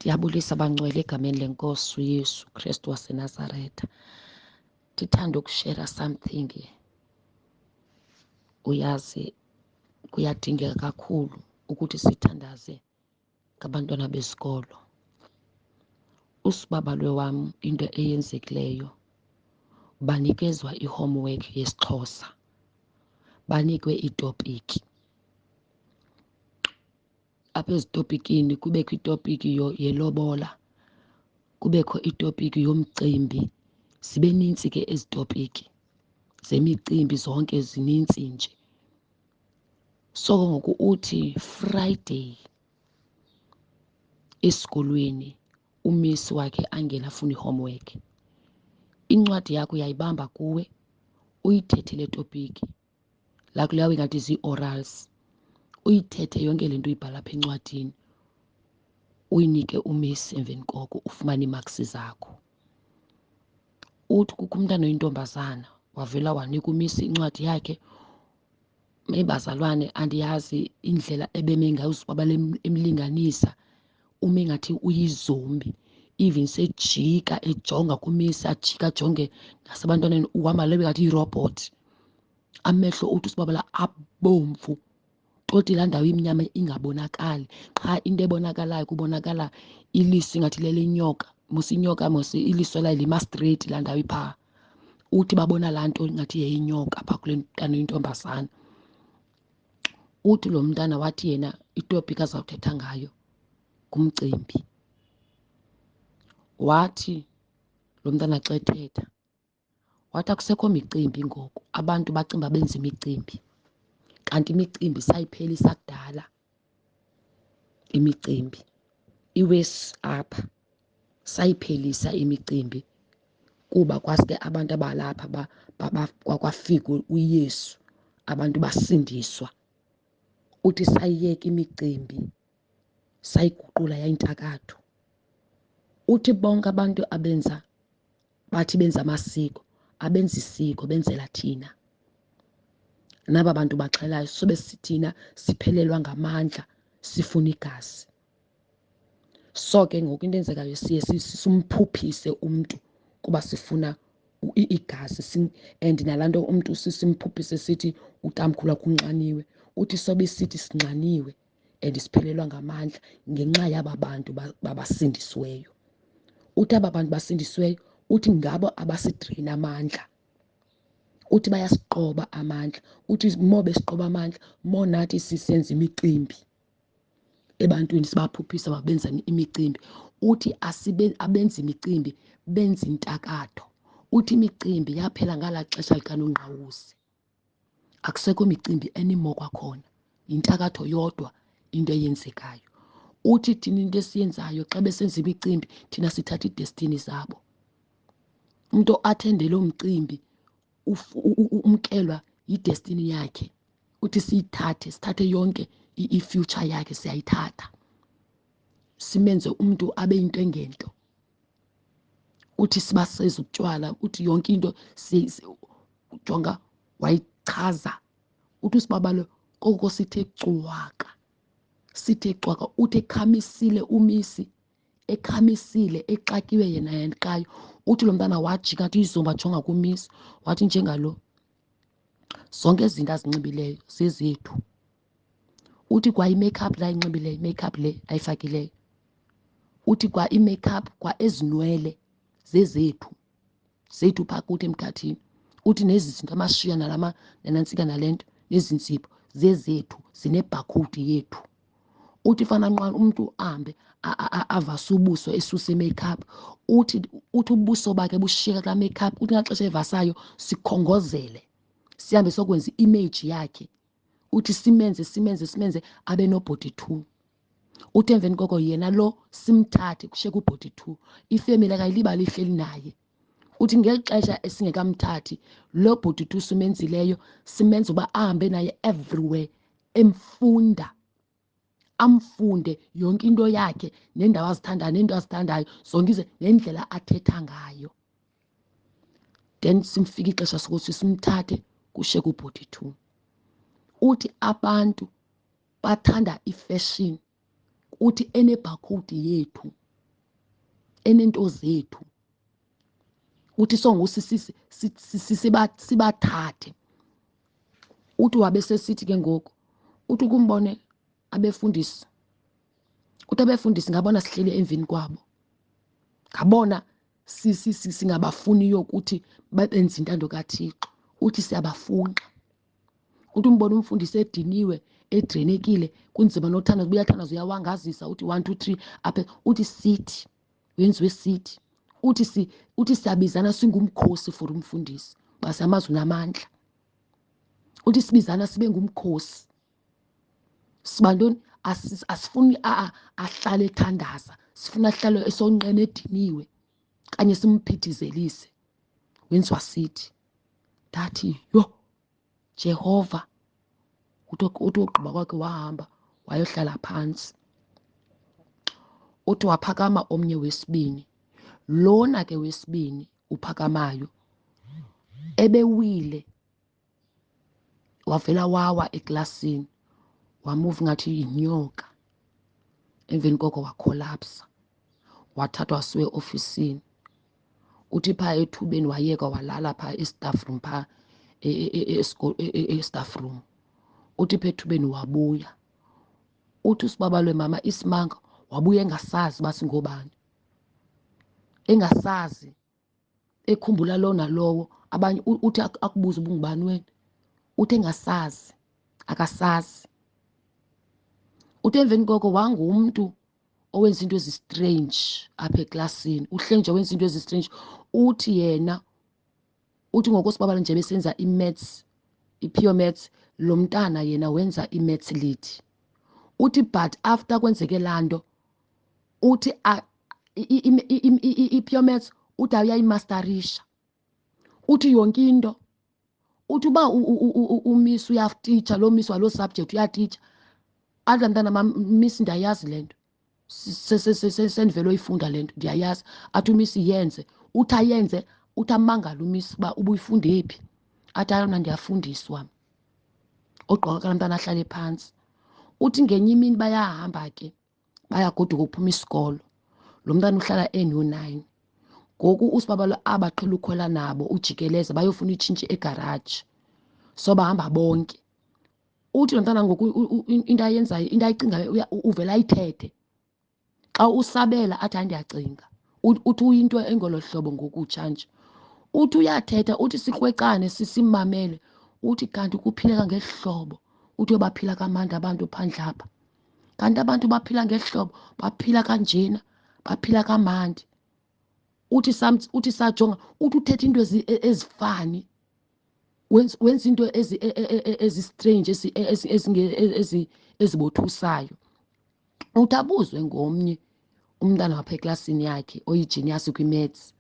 Ndiyabulisa bangcwele egameni lenkosi uYesu Kristu waseNazaretha. Ndithanda ukushera something. Uyazi kuyadingeka kakhulu ukuthi sithandaze ngabantwana besikolo. Usibabalwe wam into eyenzekileyo, banikezwa i-homework yesiXhosa, banikwe itopiki. Apha ezitopikini kubekho itopiki yelobola, kubekho itopiki yomcimbi. Zibe nintsi ke ezi topiki zemicimbi, zonke zinintsi nje. So ngoku uthi Friday esikolweni umisi wakhe angena afuna i-homework. Incwadi yakho uyayibamba kuwe, uyithethe le topiki, lakuleya ingathi zii-orals, uyithethe yonke le nto uyibhala apha encwadini, uyinike umisi emveni koko ufumane iimaksi zakho. Uthi kukho umntana oyintombazana wavela wanika umisi incwadi yakhe. Bazalwane, andiyazi indlela ebeme ngayo usibabala emlinganisa, ume ngathi uyizombi, even sejika ejonga kumisi, ajika ajonge nasebantwaneni, uhamba lebe ngathi yirobhothi. Amehlo uthi usibabala abomvu, toti laa ndawo imnyama ingabonakali. Qha into ebonakalayo kubonakala iliso ingathi lelenyoka, inyoka iliso layo lima straight laa ndawo iphaa. Uthi babona laa nto ingathi yeyinyoka phaa kule mntana oyintombazana. Uthi lo mntana wathi yena itopiki azawuthetha ngayo ngumcimbi. Wathi lo mntana xa ethetha, wathi akusekho micimbi ngoku, abantu bacinga benza imicimbi. Kanti imicimbi sayiphelisa kudala imicimbi. Iwesi apha sayiphelisa imicimbi kuba kwaske abantu abalapha kwafika uYesu, abantu basindiswa. Uthi sayiyeka imicimbi, sayiguqula yayintakatho. Uthi bonke abantu bathi benza amasiko, abenza isiko benzela thina. Naba bantu baxhelayo sobe thina siphelelwa ngamandla, sifuna igazi. So ke ngoku into enzekayo siye simphuphise umntu kuba sifuna igazi, and nalaa nto umntu simphuphise sithi utamkhulu wakho unxaniwe. Uthi sobe sithi sinxaniwe and siphelelwa ngamandla ngenxa yaba bantu babasindisiweyo. Uthi aba bantu basindisiweyo, uthi ngabo abasidreyina amandla. Uthi bayasiqoba amandla. Uthi more besiqoba amandla, more nathi sisenza imicimbi ebantwini, sibaphuphisa babenza imicimbi. Uthi abenza imicimbi benza intakatho. Uthi imicimbi yaphela ngalaa xesha likanongqawuse. Akusekho micimbi anymore kwakhona, yintakatho yodwa into eyenzekayo. Uthi thina into esiyenzayo xa besenza imicimbi, thina sithatha iidestini zabo. Umntu athende loo mcimbi umkelwa yidestini yakhe. Uthi siyithathe, sithathe yonke i-future yakhe, siyayithatha simenze umntu abe yinto engento. Uthi sibaseza utywala, uthi yonke into ujonga wayichaza. Uthi usibabalo koko sithe cwaka, sithe cwaka. Uthi ekhamisile umisi, ekhamisile exakiwe yena yenkayo. Uthi lo mntana wajika athi izomba jonga kumisi, wathi njengalo, zonke izinto azinxibileyo zezethu. Uthi kwa i-makeup la ayinxibileyo, i-makeup le ayifakileyo, uthi kwa i-makeup, kwa ezinwele zezethu, zethu phaa kuthi emkhathini. Uthi nezi zinto amashiya nanantsika nale nto, nezi ntsipho zezethu, zinebhakhowudi yethu. Uthi fana nqa umntu ahambe avase ubuso esuse i-makeup, uthi ubuso bakhe bushiyeka kulaa makeup, uthi ngaxesha evasayo sikhongozele, sihambe sokwenza i-image yakhe. Uthi simenze abe no-body 2. Uthi emveni koko yena lo simthathe kushiyeka u-body 2, ifemeli akayilibali ihleli naye. Uthi ngeli xesha esingekamthathi lo body 2 simenzileyo, simenza uba ahambe naye everywhere, emfunda, amfunde yonke into yakhe, nendawo azithandayo nento azithandayo, zonke nendlela athetha ngayo. Then simfika ixesha sokuthi simthathe kushiyeka u-body 2. Uthi abantu bathanda ifashion, uthi enebhakhowudi yethu enento zethu uthi sonke sibathathe. Uthi wabe sesithi ke ngoku uthi kumbone abefundisi, uthi abefundisi ngabona sihleli emvini kwabo, ngabona singabafuniyo ukuthi babenze intando kaThixo, uthi siyabafunqa. Uthi umbone umfundisi ediniwe edrenekile kunzima nothanda uyathandaza uyawangazisa uthi 1 2 3 apha, uthi sithi wenziwe sithi, uthi siyabizana singumkhosi for umfundisi basamazwi namandla. Uthi sibizana sibe ngumkhosi. Sibantoni asifuni ahlale ethandaza, sifuna ahlale esonqene ediniwe kanye simphithizelise. Wenziwa sithi. Ndathi yo Jehova. Uthi ogqiba kwakhe wahamba wayohlala phansi. Uthi waphakama omnye wesibini. Lona ke wesibini uphakamayo ebewile wavela wawa eklasini, wamuva ngathi yinyoka. Emveni koko wakholapsa, wathathwa wasiwe ofisini. Uthi phaa ethubeni wayeka walala phaa e-staff room phaa e-staff room. Uthi phaa ethubeni wabuya. Uthi usibaba lwemama Isimanga wabuya engasazi basingobani, engasazi, ekhumbula lo nalowo. Abanye uthi akubuza ubungubani wena, uthi engasazi, akasazi. Uthi emveni koko wangumntu owenza into ezistrange apha eklasini, uhleli nje wenza into ezistrange. Uthi yena, uthi ngoku sibabala nje besenza i-maths, i-pure maths, lo mntana yena wenza i-maths lead. Uthi but after kwenzeke laa nto, uthi i-pure maths uthi uyayimasterisha. Uthi yonke into, uthi uba umiss uyatitsha, lo miss waloo subject uyatitsha. Athi laa mntana mam, miss ndiyayazi le nto, sendivele uyifunda le nto ndiyayazi. Athi umiss yenze, uthi ayenze, uthi amangala umiss uba ubuyifundephi. Athi hayi mna ndiyafundiswa. Ogqiba laa mntana ahlale phantsi. Uthi ngenye imini bayahamba ke bayagoduka uphuma isikolo. Lo mntana uhlala eno-9. Ngoku usibaba lo abaqhela ukhwela nabo ujikeleza bayofuna itshintshi egaraji, so bahamba bonke. Uthi lo mntana ngoku into ayenzayo, into ayicingayo uvela ayithethe. Xa usabela athi hayi ndiyacinga. Uthi uyinto engolo hlobo ngokutshanje. Uthi uyathetha, uthi sikrwecane simamele. Uthi kanti kuphileka ngeli hlobo. Uthi baphila kamandi abantu phandle apha. Kanti abantu baphila ngeli hlobo, baphila kanjena, baphila kamandi. Uthi sajonga, uthi uthetha into ezifani. Wenza into ezi-strange ezibothusayo. Uthi abuzwe ngomnye umntana wapha eklasini yakhe oyigenius kwi-maths.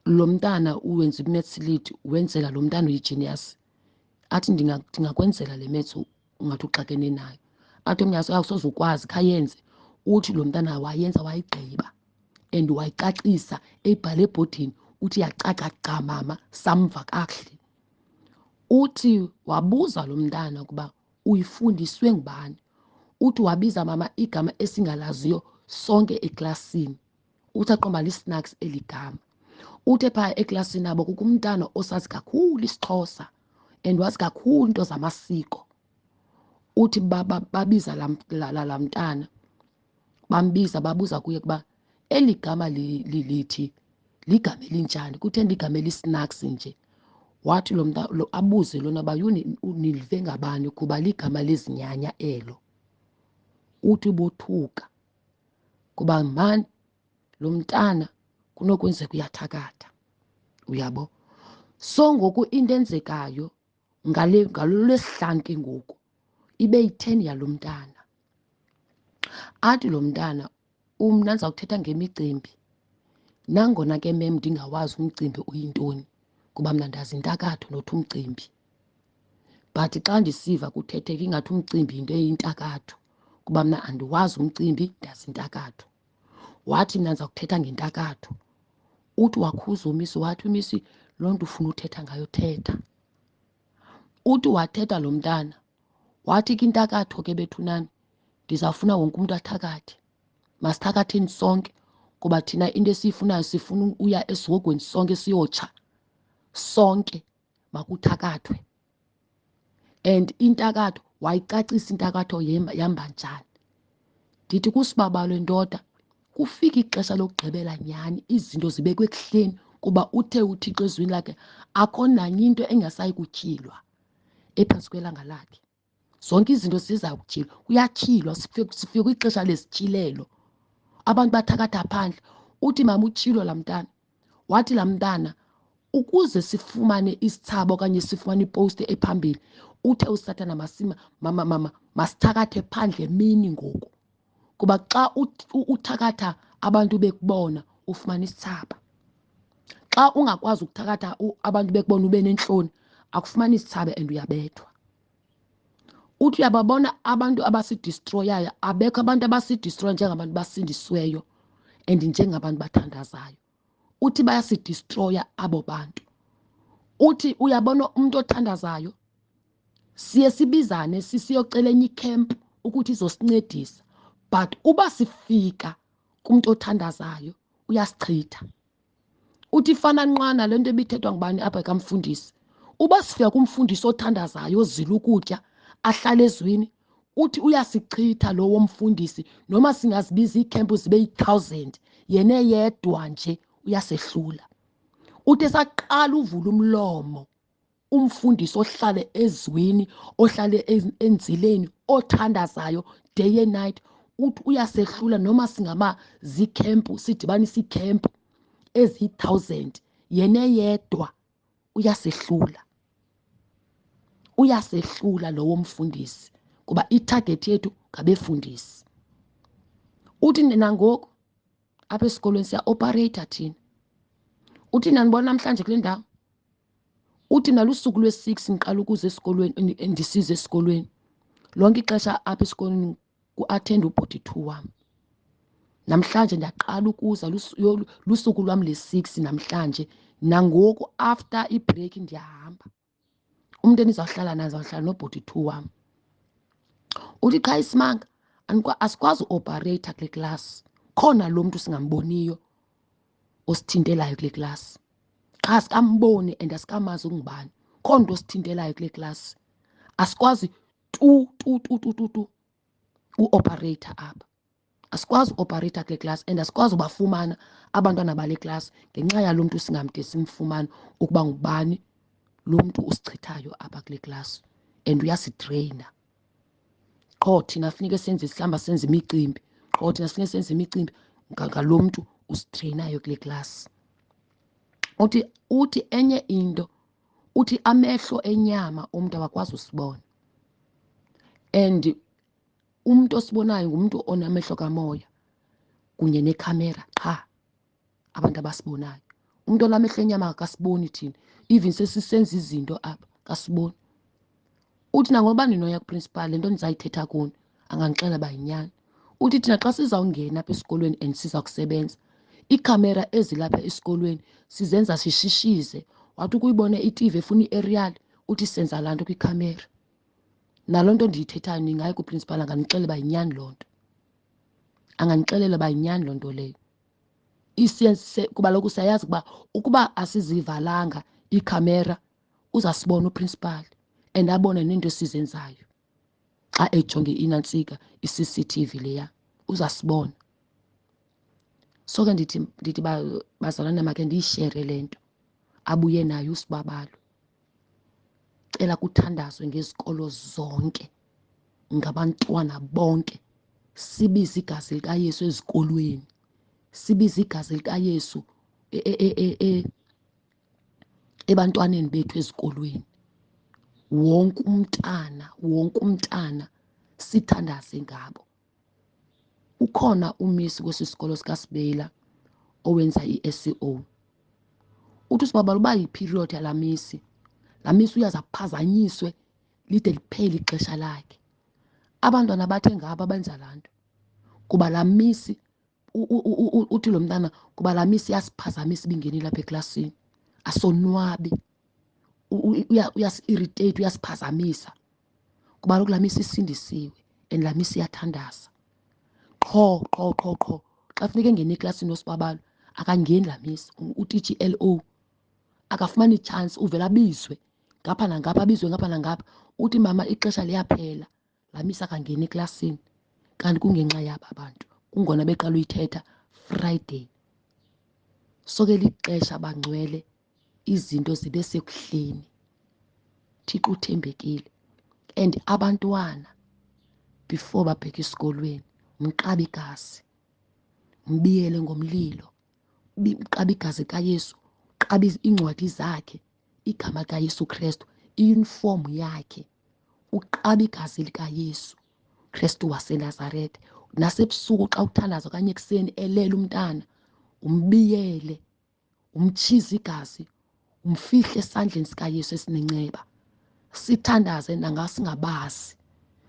Lo mntana uwenza i-maths lead, wenzela lo mntana uyigenius. Athi ndingakwenzela le maths ungathi uxakene nayo. Athi omnye awusoze ukwazi khayenze. Uthi lo mntana wayenza wayigqiba and wayicacisa eyibhale ebhodini. Uthi yacaca gca mama, samva kakuhle. Uthi wabuza lo mntana ukuba uyifundiswe ngubani. Uthi wabiza mama igama esingalaziyo sonke eklasini. Uthi aqomba li-snacks eli gama. Uthi phaa eklasini nabo kukho umntana osazi kakhulu isiXhosa and wazi kakhulu into zamasiko. Uthi babiza laa mntana, bambiza babuza kuye ukuba eli gama lithi ligama elinjani, kutheni ligama eli-snacks nje. Wathi lo mntana lo abuze lona uba nilive ngabani kuba ligama lezinyanya elo. Uthi bothuka kuba mani lo mntana kunokwenzeka uyathakatha, uyabo. So ngoku into enzekayo ngalo lwesihlanu ke ngoku ibe yi-10 yalo mntana. Athi lo mntana mna ndizawuthetha ngemicimbi, nangona ke mem ndingawazi umcimbi uyintoni kuba mna ndazi intakatho nothi umcimbi. But xa ndisiva kuthetheka ingathi umcimbi yinto eyintakatho kuba mna andiwazi umcimbi, ndazi intakatho. Wathi mna ndiza kuthetha ngentakatho. Uthi wakhuza umisi, wathi umisi loo nto ufuna uthetha ngayo thetha. Uthi wathetha lo mntana, wathi ke intakatho ke bethunani, ndizawufuna wonke umntu athakathe. Masithakatheni sonke kuba thina into esiyifunayo sifuna uya esihogweni sonke siyotsha sonke makuthakathwe. And intakatho wayicacisa intakatho yamba njani. Ndithi kusibabalo ndoda kufika ixesha lokugqibela nyhani izinto zibekwe ekuhleni kuba uthe uThixo ezwini lakhe akho nanye into engasayi kutyhilwa ephantsi kwelanga lakhe. Zonke izinto ziza kutyhilwa, kuyatyhilwa, sifike kwixesha lesityhilelo. Abantu bathakatha phandle. Uthi mama utshilo laa mntana, wathi laa mntana ukuze sifumane isithabo okanye sifumane iposti ephambili, uthe uSathana masithakathe phandle emini ngoku. Kuba xa uthakatha abantu bekubona ufumana isithaba. Xa ungakwazi ukuthakatha abantu bekubona ube nentloni akufumani isithaba and uyabethwa. Uthi uyababona abantu abasidistroyayo, abekho abantu abasidistroya njengabantu basindisiweyo and njengabantu bathandazayo. Uthi bayasidistroya abo bantu. Uthi uyabona umuntu othandazayo siye sibizane siyocela enye ikhempu ukuthi izosincedisa, but uba sifika kumuntu othandazayo uyasichitha. Uthi ifana nqwana le nto ebithethwa ngubani apha ekamfundisi. Uba sifika kumfundisi othandazayo ozila ukutya ahlala ezwini, uthi uyasichitha lowo mfundisi noma singazibiza iikhempu zibe yi-1,000 yena yedwa nje uyasehlula. Uthi esaqala uvula umlomo umfundisi ohlale ezwini, ohlale enzileni, othandazayo day and night, uthi uyasehlula noma singama ziikhempu sidibanisa iikhempu eziyi-1,000 yena yedwa uyasehlula. Uyasehlula lowo mfundisi kuba itarget yethu ngabefundisi. Uthi nangoku apha esikolweni siya-operate thina. Uthi nanibona namhlanje kule ndawo, uthi nalusuku lwe-6 ngiqala ukuza esikolweni ndisiza esikolweni. Lonke ixesha apha esikolweni ku-athenda u-42 wam. Namhlanje ndiyaqala ukuza lusuku lwam le-6 namhlanje. Nangoku after ibreak ndiyahamba. Umuntu endizawuhlala naye ndizawuhlala no-42 wam. Uthi qha isimanga asikwazi uopereyitha kule klasi. Khona lo mntu singamboniyo osithintelayo kule klasi. Qha sikamboni and asikamazi ungubani. Khona into osithintelayo kule klasi. Asikwazi tu uopereyitha apha. Asikwazi uopereyitha kule klasi and asikwazi ubafumana abantwana bale klasi ngenxa yalo mntu singamde simfumane ukuba ngubani lo mntu usichithayo apha kule klasi and uyasitreyina. Qho thina funeke senze sihlamba senze imicimbi. Qho thina funeke senze imicimbi ngalo mntu usitreyinayo kule klasi. Uthi enye into, uthi amehlo enyama umntu awakwazi usibona. And umntu osibonayo ngumntu onamehlo kamoya kunye nekhamera qha abantu abasibonayo. Umntu onamehlo enyama akasiboni thina. Even sesisenza izinto apha kasiboni. Uthi nangoba ndinoya kuprincipal le nto ndizayithetha kuni angandixelela uba yinyani. Uthi thina xa sizawungena apha esikolweni and siza kusebenza, iikhamera ezilapha esikolweni sizenza sishishize. Wathi ukuyibona i-TV efuna i-aerial uthi senza laa nto kwikhamera. Naloo nto ndiyithethayo ndingayi kuprincipal angandixelela uba yinyani loo nto. Angandixelela uba yinyani loo nto leyo. Kuba loku siyayazi ukuba asizivalanga iikhamera uzasibona uprincipal and abone neento esizenzayo. Xa ejonge inantsika i-CCTV leya uzasibona. So ke ndithi bazalwane makhe ndiyishere le nto. Abuye nayo usibabalo. Cela kuthandazwe ngezikolo zonke, ngabantwana bonke. Sibize igazi likaYesu ezikolweni. Sibize igazi likaYesu ebantwaneni bethu ezikolweni. Wonke umntana sithandaze ngabo. Ukhona umisi kwesi sikolo sikaSibeyila owenza i-SEO. Uthi usibabalo uba yiperiod yalaa misi. Laa misi uyaze aphazanyiswe lide liphele ixesha lakhe. Abantwana bathe ngabo abenza laa nto. Kuba laa misi uthi lo mntana kuba laa misi iyasiphazamisa ibingenile apha eklasini. Asonwabi. Uyasi-irritate, uyasiphazamisa. Kuba kaloku laa misi isindisiwe and laa misi iyathandaza. Qho xa funeka engene eklasini nosibabalo akangeni laa miss, utitsha i-LO akafumani chance, uvela abizwe ngapha nangapha, abizwe ngapha nangapha, uthi mama ixesha liyaphela, laa miss akangeni eklasini. Kanti kungenxa yaba abantu, kungona beqala uyithetha Friday. So ke lixesha bangcwele, izinto zibe sekuhleni. Thixo uthembekile. And abantwana before babheka esikolweni, mqabe igazi, mbiyele ngomlilo, mqabe igazi kaYesu, qabe iincwadi zakhe, igama likaYesu Kristu, iyunifomu yakhe, uqabe igazi likaYesu Kristu waseNazaretha. Nasebusuku xa uthandaza okanye ekuseni elele umntana, umbiyele, umtshize igazi, umfihle esandleni sikaYesu esinenceba. Sithandaze nangasingabazi,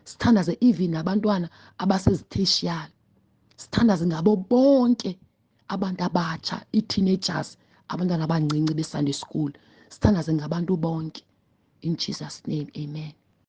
sithandaze even abantwana abasezitheshiyali, sithandaze ngabo bonke abantu abatsha, ii-teenagers, abantwana abancinci be-Sunday school, sithandaze ngabantu bonke. In Jesus' name, amen.